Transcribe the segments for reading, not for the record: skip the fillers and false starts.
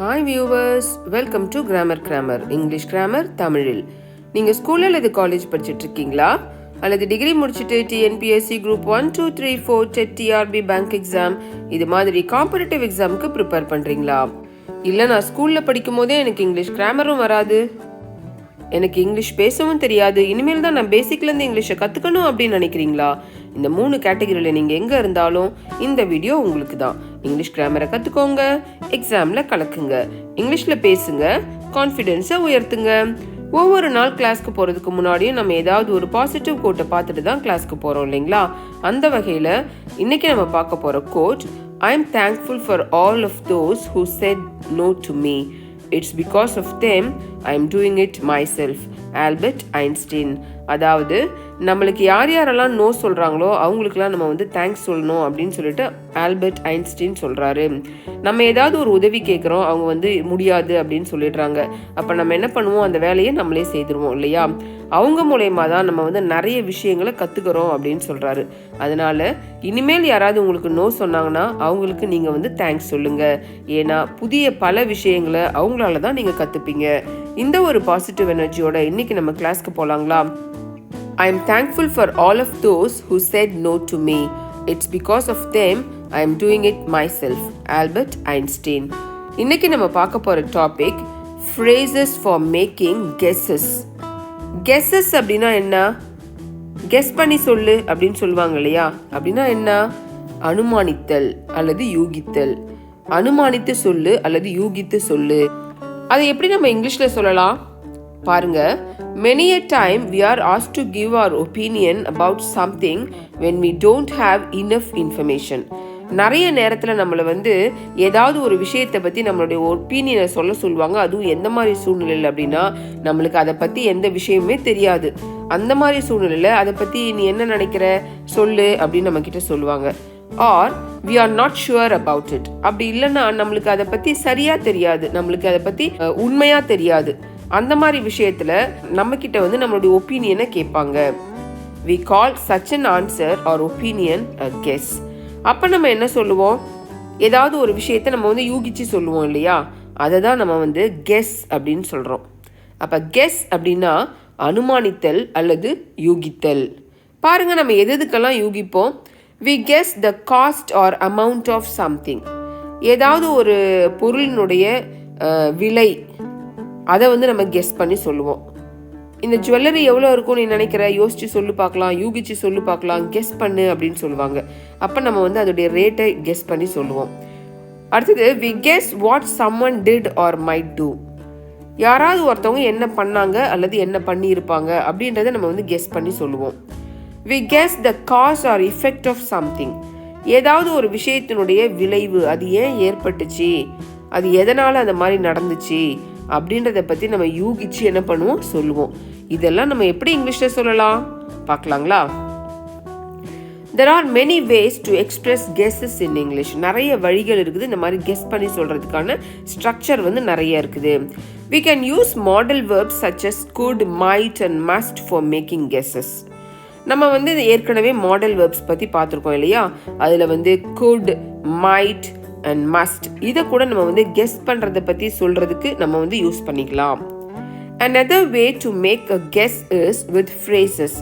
Hi viewers, welcome to grammar English grammar தமிழில். நீங்கள் school அல்லது காலேஜ் படிச்சுட்டு இருக்கீங்களா? அல்லது டிகிரி முடிச்சுட்டு TNPSC group 1, 2, 3, 4 TET TRB bank exam இது மாதிரி காம்படிட்டிவ் எக்ஸாமுக்கு ப்ரிப்பேர் பண்ணுறீங்களா? இல்லை, நான் ஸ்கூலில் படிக்கும் போதே எனக்கு இங்கிலீஷ் கிராமரும் வராது, எனக்கு இங்கிலீஷ் பேசவும் தெரியாது, இனிமேல் தான் நான் பேசிக்லேருந்து இங்கிலீஷை கற்றுக்கணும் அப்படின்னு நினைக்கிறீங்களா? இந்த 3 கேட்டகரியில் நீங்கள் எங்கே இருந்தாலும் இந்த வீடியோ உங்களுக்கு தான். இங்கிலீஷ் கிராமரை கற்றுக்கோங்க, எக்ஸாமில் கலக்குங்க, இங்கிலீஷில் பேசுங்க, கான்ஃபிடென்ஸை உயர்த்துங்க. ஒவ்வொரு நாள் கிளாஸ்க்கு போகிறதுக்கு முன்னாடியும் நம்ம ஏதாவது ஒரு பாசிட்டிவ் கோட்டை பார்த்துட்டு தான் கிளாஸ்க்கு போகிறோம் இல்லைங்களா? அந்த வகையில் இன்றைக்கி நம்ம பார்க்க போகிற code, I am thankful for all of those who said no to me. It's because of them I am doing it myself. Albert Einstein. அதாவது நம்மளுக்கு யாரெல்லாம் நோ சொல்கிறாங்களோ அவங்களுக்குலாம் நம்ம தேங்க்ஸ் சொல்லணும் அப்படின்னு சொல்லிட்டு ஆல்பர்ட் ஐன்ஸ்டீன் சொல்கிறாரு. நம்ம ஏதாவது ஒரு உதவி கேட்குறோம், அவங்க முடியாது அப்படின்னு சொல்லிடுறாங்க. அப்போ நம்ம என்ன பண்ணுவோம், அந்த வேலையை நம்மளே செய்திருவோம் இல்லையா? அவங்க மூலயமா தான் நம்ம நிறைய விஷயங்களை கற்றுக்கிறோம் அப்படின்னு சொல்கிறாரு. அதனால் இனிமேல் யாராவது உங்களுக்கு நோ சொன்னாங்கன்னா அவங்களுக்கு நீங்கள் தேங்க்ஸ் சொல்லுங்கள். ஏன்னா புதிய பல விஷயங்களை அவங்களால தான் நீங்கள் கற்றுப்பீங்க. இந்த ஒரு பாசிட்டிவ் எனர்ஜியோட இன்னைக்கு நம்ம கிளாஸ்க்கு போகலாங்களா? I am thankful for all of those who said no to me. It's because of them I am doing it myself. Albert Einstein. இன்னைக்கு நம்ம பார்க்க போகிற topic phrases for making guesses. guesses அப்படின்னா என்ன? கெஸ் பண்ணி சொல்லு அப்படின்னு சொல்லுவாங்க இல்லையா? அப்படின்னா என்ன? அனுமானித்தல் அல்லது யூகித்தல். அனுமானித்து சொல்லு அல்லது யூகித்து சொல்லு. அதை எப்படி நம்ம இங்கிலீஷில் சொல்லலாம் பாருங்க. Many a time we are asked to give our opinion about something when we don't have enough information. நிறைய நேரத்தில் நம்மளை ஏதாவது ஒரு விஷயத்தை பற்றி நம்மளுடைய ஒப்பீனியனை சொல்லுவாங்க. அதுவும் எந்த மாதிரி சூழ்நிலையில் அப்படின்னா, நம்மளுக்கு அதை பற்றி எந்த விஷயமுமே தெரியாது. அந்த மாதிரி சூழ்நிலையில் அதை பற்றி நீ என்ன நினைக்கிற சொல்லு அப்படின்னு நம்மக்கிட்ட சொல்லுவாங்க. Are we are not sure about it. அப்படி இல்லைன்னா நம்மளுக்கு அதை பற்றி சரியாக தெரியாது, நம்மளுக்கு அதை பற்றி உண்மையாக தெரியாது. அந்த மாதிரி விஷயத்தில் நம்மக்கிட்ட நம்மளுடைய ஒப்பீனியனை கேட்பாங்க. we call such an answer or opinion a guess. அப்போ நம்ம என்ன சொல்லுவோம்? ஏதாவது ஒரு விஷயத்தை நம்ம யூகிச்சு சொல்லுவோம் இல்லையா? அதை தான் நம்ம கெஸ் அப்படின்னு சொல்கிறோம். அப்போ கெஸ் அப்படின்னா அனுமானித்தல் அல்லது யூகித்தல். பாருங்கள், நம்ம எதுக்கெல்லாம் யூகிப்போம்? we guess the cost or amount of something. ஏதாவது ஒரு பொருளினுடைய விலை, அதை நம்ம கெஸ் பண்ணி சொல்லுவோம். இந்த ஜுவல்லரி எவ்வளோ இருக்கும் நீ நினைக்கிற, யோசிச்சு சொல்லு பார்க்கலாம், யூகிச்சு சொல்லு பார்க்கலாம், கெஸ் பண்ணு அப்படின்னு சொல்லுவாங்க. அப்போ நம்ம அதோடைய ரேட்டை கெஸ் பண்ணி சொல்லுவோம். அடுத்தது we guess what someone did or might do. யாராவது ஒருத்தவங்க என்ன பண்ணாங்க அல்லது என்ன பண்ணியிருப்பாங்க அப்படின்றத நம்ம கெஸ் பண்ணி சொல்லுவோம். we guess the cause or effect of something. ஏதாவது ஒரு விஷயத்தினுடைய விளைவு, அது ஏன் ஏற்பட்டுச்சு, அது எதனால் அந்த மாதிரி நடந்துச்சு அப்படின்றத பற்றி நம்ம யூகிச்சு என்ன பண்ணுவோம், சொல்லுவோம். இதெல்லாம் நம்ம எப்படி இங்கிலீஷில் சொல்லலாம் பார்க்கலாங்களா? There are many ways to express guesses in English. நிறைய வழிகள் இருக்குது இந்த மாதிரி கெஸ் பண்ணி சொல்கிறதுக்கான ஸ்ட்ரக்சர் நிறைய இருக்குது. We can use modal verbs such as could, might and must for making guesses. நம்ம ஏற்கனவே மாடல் வெர்ப்ஸ் பற்றி பார்த்துருக்கோம் இல்லையா? அதில் could, might and must இதை கூட நம்ம கெஸ் பண்ணுறதை பற்றி சொல்கிறதுக்கு நம்ம யூஸ் பண்ணிக்கலாம். Another way to make a guess is with phrases.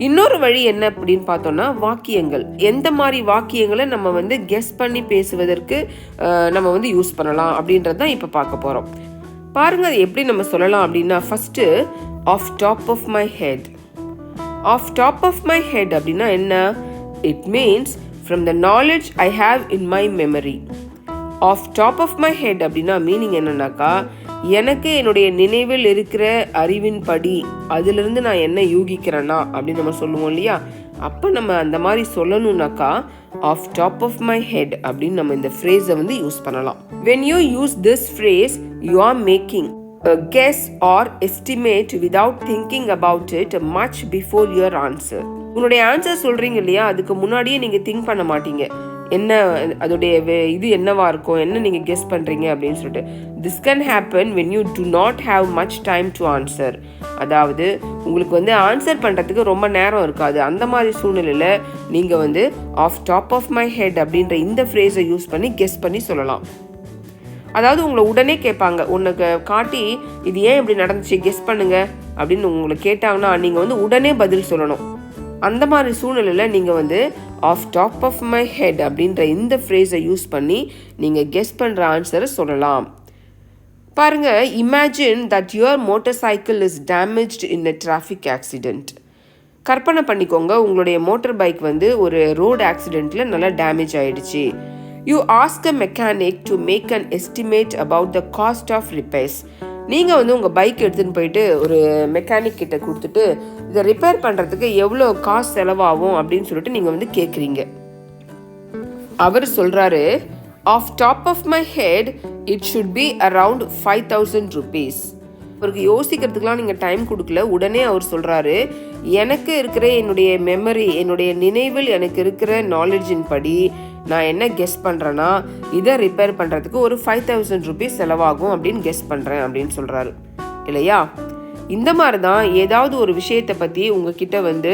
இன்னொரு வழி என்ன அப்படின்னு பார்த்தோம்னா வாக்கியங்கள். எந்த மாதிரி வாக்கியங்களை நம்ம கெஸ் பண்ணி பேசுவதற்கு நம்ம யூஸ் பண்ணலாம் அப்படின்றது தான் இப்போ பார்க்க போகிறோம். பாருங்கள், அது எப்படி நம்ம சொல்லலாம் அப்படின்னா, first off top of my head. Off top of my head அப்படின்னா என்ன? It means from the knowledge I have in my memory. Off top of my head அப்படின்னா மீனிங் என்னன்னாக்கா, எனக்கு என்னுடைய நினைவில் இருக்கிற அறிவின் படி அதிலிருந்து நான் என்ன யூகிக்கிறேன்னா அப்படின்னு நம்ம சொல்லுவோம் இல்லையா? அப்போ நம்ம அந்த மாதிரி சொல்லணும்னாக்கா off top of my head அப்படின்னு நம்ம இந்த ஃப்ரேஸை யூஸ் பண்ணலாம். when you use this phrase you are making a guess or estimate without thinking about it much before your answer. உன்னுடைய ஆன்சர் சொல்கிறீங்க இல்லையா, அதுக்கு முன்னாடியே நீங்கள் திங்க் பண்ண மாட்டீங்க, என்ன அதோடைய இது என்னவா இருக்கும், என்ன நீங்கள் கெஸ் பண்ணுறீங்க அப்படின்னு சொல்லிட்டு. This can happen when you do not have much time to answer. அதாவது உங்களுக்கு ஆன்சர் பண்ணுறதுக்கு ரொம்ப நேரம் இருக்காது. அந்த மாதிரி சூழ்நிலையில் நீங்கள் off top of my head அப்படின்ற இந்த ஃப்ரேஸை யூஸ் பண்ணி கெஸ் பண்ணி சொல்லலாம். அதாவது உங்களை உடனே கேட்பாங்க, உனக்கு காட்டி இது ஏன் இப்படி நடந்துச்சு கெஸ் பண்ணுங்க அப்படின்னு உங்களை கேட்டாங்கன்னா நீங்கள் வந்து உடனே பதில் சொல்லணும். அந்த மாதிரி சூழ்நிலையில் நீங்கள் வந்து off top of my head அப்படின்ற இந்த ஃப்ரேஸை யூஸ் பண்ணி நீங்கள் கெஸ் பண்ணுற ஆன்சரை சொல்லலாம். பாருங்க, imagine that your motor cycle is damaged in a traffic accident. கற்பனை பண்ணிக்கோங்க, உங்களுடைய மோட்டார் பைக் வந்து ஒரு ரோடு ஆக்சிடெண்ட்டில் நல்லா டேமேஜ் ஆகிடுச்சு. You ask a mechanic to make an estimate about the cost of repairs. நீங்கள் வந்து உங்கள் பைக் எடுத்துகிட்டு போயிட்டு ஒரு மெக்கானிக் கிட்ட கொடுத்துட்டு இதை ரிப்பேர் பண்ணுறதுக்கு எவ்வளோ காசு செலவாகும் அப்படின்னு சொல்லிட்டு நீங்கள் வந்து கேட்குறீங்க. அவர் சொல்கிறாரு, off top of my head it should be around 5,000 rupees. அவருக்கு யோசிக்கிறதுக்கெலாம் நீங்கள் டைம் கொடுக்கல, உடனே அவர் சொல்கிறாரு, எனக்கு இருக்கிற என்னுடைய மெமரி, என்னுடைய நினைவில் எனக்கு இருக்கிற நாலேஜின் படி நான் என்ன கெஸ் பண்ணுறேன்னா இதை ரிப்பேர் பண்ணுறதுக்கு ஒரு 5,000 rupees செலவாகும் அப்படின்னு கெஸ் பண்ணுறேன் அப்படின்னு சொல்கிறாரு இல்லையா? இந்த மாதிரி தான் ஏதாவது ஒரு விஷயத்தை பற்றி உங்ககிட்ட வந்து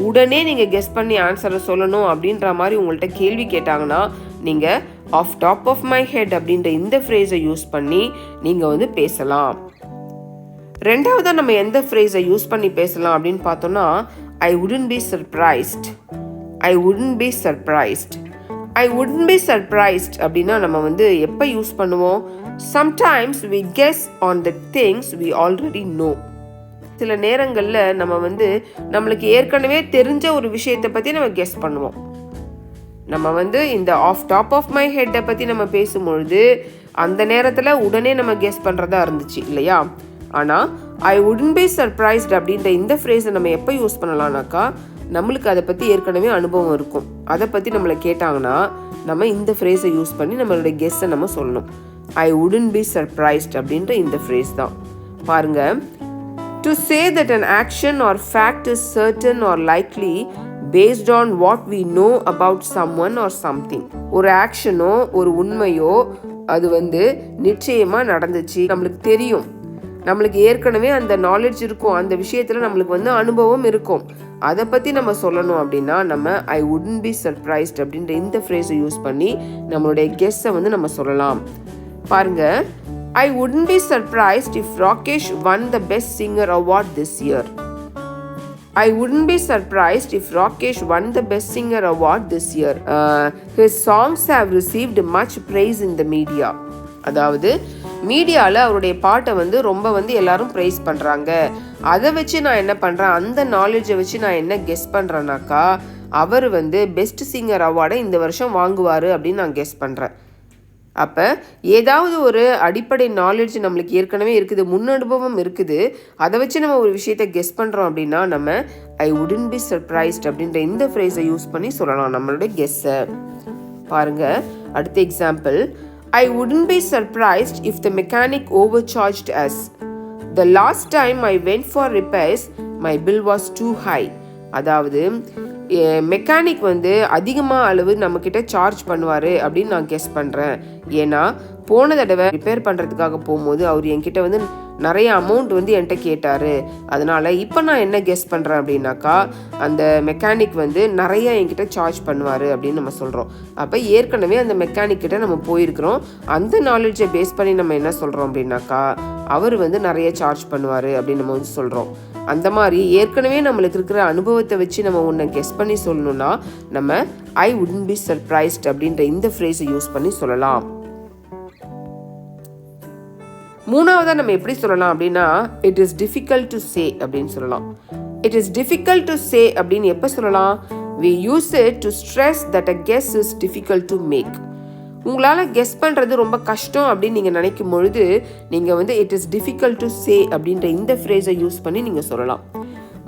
உடனே நீங்கள் கெஸ் பண்ணி ஆன்சரை சொல்லணும் அப்படின்ற மாதிரி உங்கள்கிட்ட கேள்வி கேட்டாங்கன்னா நீங்கள் off top of my head அப்படின்ற இந்த ஃப்ரேஸை யூஸ் பண்ணி நீங்கள் வந்து பேசலாம். ரெண்டாவதாக நம்ம எந்த ஃப்ரேஸை யூஸ் பண்ணி பேசலாம் அப்படின்னு பார்த்தோன்னா, I wouldn't be surprised. I wouldn't be surprised. I wouldn't be surprised அப்படின்னா நம்ம வந்து எப்போ யூஸ் பண்ணுவோம்? Sometimes we guess on the things we already know. சில நேரங்களில் நம்ம வந்து நம்மளுக்கு ஏற்கனவே தெரிஞ்ச ஒரு விஷயத்தை பற்றி நம்ம கெஸ் பண்ணுவோம். நம்ம வந்து இந்த ஆஃப் டாப் ஆஃப் மை ஹெட்டை பற்றி நம்ம பேசும்பொழுது அந்த நேரத்தில் உடனே நம்ம கெஸ் பண்ணுறதா இருந்துச்சு இல்லையா? ஆனால் ஐ வுடன்ட் பி சர்ப்ரைஸ்ட் அப்படின்ற இந்த ஃப்ரேஸை நம்ம எப்போ யூஸ் பண்ணலாம்னாக்கா, நம்மளுக்கு அதை பற்றி ஏற்கனவே அனுபவம் இருக்கும். அதை பற்றி நம்மளை கேட்டாங்கன்னா நம்ம இந்த ஃப்ரேஸை யூஸ் பண்ணி நம்மளுடைய கெஸ்ஸை நம்ம சொல்லணும். ஐ வுடன்ட் பி சர்ப்ரைஸ்ட் அப்படின்ற இந்த ஃப்ரேஸ் தான். பாருங்க, to say that an action or fact is certain or likely based on what we know about someone or something. ஒரு ஆக்ஷனோ ஒரு உண்மையோ அது வந்து நிச்சயமாக நடந்துச்சு, நம்மளுக்கு தெரியும், நம்மளுக்கு ஏற்கனவே அந்த நாலேஜ் இருக்கும், அந்த விஷயத்தில் நம்மளுக்கு வந்து அனுபவம் இருக்கும், அதை பற்றி நம்ம சொல்லணும் அப்படின்னா நம்ம ஐ வுடன்ட் பி சர்ப்ரைஸ்ட் அப்படின்ற இந்த ஃப்ரேஸை யூஸ் பண்ணி நம்மளுடைய கெஸ்ஸை வந்து நம்ம சொல்லலாம். பாருங்க, ஐ wouldn't be surprised if Rakesh won the best singer award this year. I wouldn't be surprised if Rakesh won the best singer award this year. His songs have received much praise in the media. அதாவது மீடியாவில் அவருடைய பாட்டை வந்து ரொம்ப வந்து எல்லாரும் price பண்ணுறாங்க. அதை வச்சு நான் என்ன பண்ணுறேன், அந்த நாலேஜை வச்சு நான் என்ன கெஸ் பண்ணுறேன்னாக்கா அவர் வந்து பெஸ்ட் சிங்கர் அவார்டை இந்த வருஷம் வாங்குவார் அப்படின்னு நான் கெஸ் பண்ணுறேன். அப்போ ஏதாவது ஒரு அடிப்படை நாலேஜ் நம்மளுக்கு ஏற்கனவே இருக்குது, முன் அனுபவம் இருக்குது, அதை வச்சு நம்ம ஒரு விஷயத்தை கெஸ் பண்ணுறோம் அப்படின்னா நம்ம ஐ வுடன்ட் பி சர்ப்ரைஸ்ட் அப்படின்ற இந்த ஃப்ரேஸை யூஸ் பண்ணி சொல்லலாம் நம்மளுடைய கெஸ்ஸை. பாருங்கள், அடுத்த example, I wouldn't be surprised if the mechanic overcharged us. The last time I went for repairs, my bill was too high. அதாவது மெக்கானிக் வந்து அதிகமாக அளவு நம்மக்கிட்ட சார்ஜ் பண்ணுவார் அப்படின்னு நான் கெஸ் பண்ணுறேன். ஏன்னா போன தடவை ரிப்பேர் பண்ணுறதுக்காக போகும்போது அவர் என்கிட்ட வந்து நிறைய அமௌண்ட் வந்து என்கிட்ட கேட்டார். அதனால் இப்போ நான் என்ன கெஸ் பண்ணுறேன் அப்படின்னாக்கா அந்த மெக்கானிக் வந்து நிறைய என்கிட்ட சார்ஜ் பண்ணுவார் அப்படின்னு நம்ம சொல்கிறோம். அப்போ ஏற்கனவே அந்த மெக்கானிக் கிட்ட நம்ம போயிருக்கிறோம், அந்த நாலேஜை பேஸ் பண்ணி நம்ம என்ன சொல்கிறோம் அப்படின்னாக்கா அவர் வந்து நிறைய சார்ஜ் பண்ணுவார் அப்படின்னு நம்ம வந்து சொல்கிறோம். அந்த மாதிரி ஏற்கனவே நம்மளுக்கு இருக்கிற அனுபவத்தை வச்சு நம்ம ஒன்றை கெஸ் பண்ணி சொல்லணும்னா நம்ம ஐ வுடன்ட் பி சர்ப்ரைஸ்ட் அப்படின்ற இந்த ஃப்ரேஸை யூஸ் பண்ணி சொல்லலாம். மூணாவதாக நம்ம எப்படி சொல்லலாம் அப்படின்னா it is difficult to say அப்படின்னு சொல்லலாம். It is difficult to say அப்படின்னு எப்போ சொல்லலாம்? we use it to stress that a guess is difficult to make. உங்களால் கெஸ் பண்ணுறது ரொம்ப கஷ்டம் அப்படின்னு நீங்கள் நினைக்கும் பொழுது நீங்கள் வந்து it is difficult to say அப்படின்ற இந்த ஃப்ரேஸை யூஸ் பண்ணி நீங்கள் சொல்லலாம்.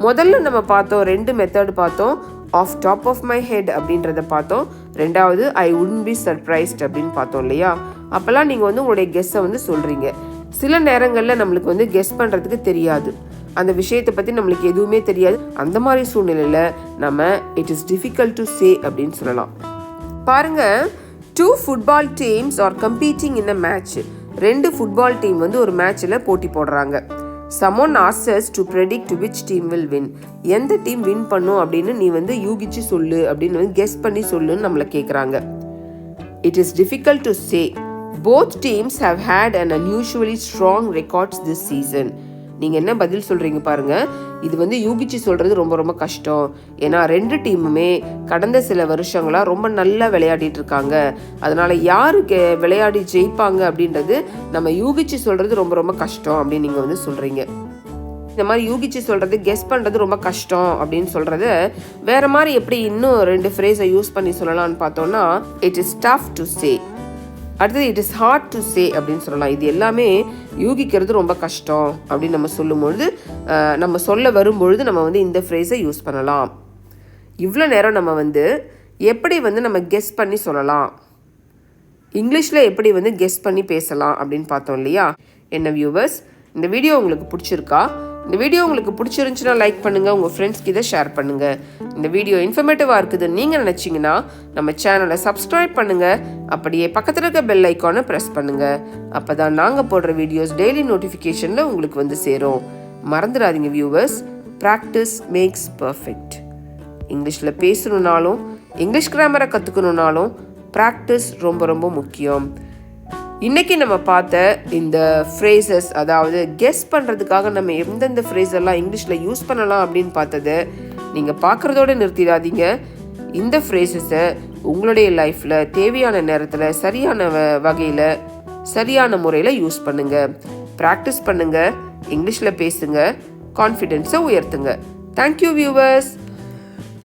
முதல்ல நம்ம பார்த்தோம், 2 மெத்தட் பார்த்தோம். Off top of my head அப்படின்றத பார்த்தோம். ரெண்டாவது ஐ வுடன்ட் பி சர்ப்ரைஸ்ட் அப்படின்னு பார்த்தோம் இல்லையா? அப்போல்லாம் நீங்கள் வந்து உங்களுடைய கெஸ்ஸை வந்து சொல்கிறீங்க. சில நேரங்களில் நம்மளுக்கு வந்து கெஸ் பண்ணுறதுக்கு தெரியாது, அந்த விஷயத்தை பற்றி நம்மளுக்கு எதுவுமே தெரியாது. அந்த மாதிரி சூழ்நிலையில் நம்ம it is difficult to say அப்படின்னு சொல்லலாம். பாருங்கள், 2 football teams are competing in a match. 2 football team வந்து ஒரு மேட்ச்சில் போட்டி போடுறாங்க. someone asks us to predict which team will win. எந்த டீம் வின் பண்ணும் அப்படின்னு நீ வந்து யூகிச்சு சொல்லு அப்படின்னு வந்து கெஸ் பண்ணி சொல்லுன்னு நம்மளை கேட்குறாங்க. It is difficult to say. Both teams have had an unusually strong records this season. நீங்கள் என்ன பதில் சொல்கிறீங்க பாருங்கள். இது வந்து யூகிச்சு சொல்கிறது ரொம்ப ரொம்ப கஷ்டம். ஏன்னா 2 டீமுமே கடந்த சில வருஷங்களாக ரொம்ப நல்லா விளையாடிட்டு இருக்காங்க. அதனால் யாருக்கு விளையாடி ஜெயிப்பாங்க அப்படின்றது நம்ம யூகிச்சு சொல்கிறது ரொம்ப ரொம்ப கஷ்டம் அப்படின்னு நீங்கள் வந்து சொல்கிறீங்க. இந்த மாதிரி யூகிச்சு சொல்கிறது, கெஸ் பண்ணுறது ரொம்ப கஷ்டம் அப்படின்னு சொல்கிறத வேறு மாதிரி எப்படி இன்னும் 2 ஃப்ரேஸை யூஸ் பண்ணி சொல்லலாம்னு பார்த்தோன்னா, it is tough to say, அடுத்தது it is hard to say அப்படின்னு சொல்லலாம். இது எல்லாமே யூகிக்கிறது ரொம்ப கஷ்டம் அப்படின்னு நம்ம சொல்லும்பொழுது, நம்ம சொல்ல வரும்பொழுது நம்ம வந்து இந்த ஃப்ரேஸை யூஸ் பண்ணலாம். இவ்வளோ நேரம் நம்ம வந்து எப்படி வந்து நம்ம கெஸ் பண்ணி சொல்லலாம், இங்கிலீஷில் எப்படி வந்து கெஸ் பண்ணி பேசலாம் அப்படின்னு பார்த்தோம் இல்லையா? என்ன வியூவர்ஸ், இந்த வீடியோ உங்களுக்கு பிடிச்சிருக்கா? இந்த வீடியோ உங்களுக்கு பிடிச்சிருந்துச்சுன்னா லைக் பண்ணுங்கள், உங்கள் ஃப்ரெண்ட்ஸ்க்கு இதை ஷேர் பண்ணுங்கள். இந்த வீடியோ இன்ஃபர்மேட்டிவாக இருக்குதுன்னு நீங்கள் நினச்சிங்கன்னா நம்ம சேனலை சப்ஸ்கிரைப் பண்ணுங்கள். அப்படியே பக்கத்தில் இருக்க பெல் ஐக்கானை ப்ரெஸ் பண்ணுங்கள். அப்போ தான் நாங்கள் போடுற வீடியோஸ் டெய்லி நோட்டிஃபிகேஷனில் உங்களுக்கு வந்து சேரும். மறந்துடாதீங்க வியூவர்ஸ், ப்ராக்டிஸ் மேக்ஸ் பர்ஃபெக்ட். இங்கிலீஷில் பேசணுன்னாலும் இங்கிலீஷ் கிராமரை கற்றுக்கணுன்னாலும் ப்ராக்டிஸ் ரொம்ப ரொம்ப முக்கியம். இன்றைக்கி நம்ம பார்த்த இந்த ஃப்ரேசஸ், அதாவது கெஸ் பண்ணுறதுக்காக நம்ம எந்தெந்த ஃப்ரேஸ் எல்லாம் இங்கிலீஷில் யூஸ் பண்ணலாம் அப்படின்னு பார்த்ததை நீங்கள் பார்க்குறதோடு நிறுத்திடாதீங்க. இந்த ஃப்ரேசஸை உங்களுடைய லைஃப்பில் தேவையான நேரத்தில் சரியான வகையில் சரியான முறையில் யூஸ் பண்ணுங்கள். ப்ராக்டிஸ் பண்ணுங்கள், இங்கிலீஷில் பேசுங்க, கான்ஃபிடென்ஸை உயர்த்துங்க. Thank you viewers.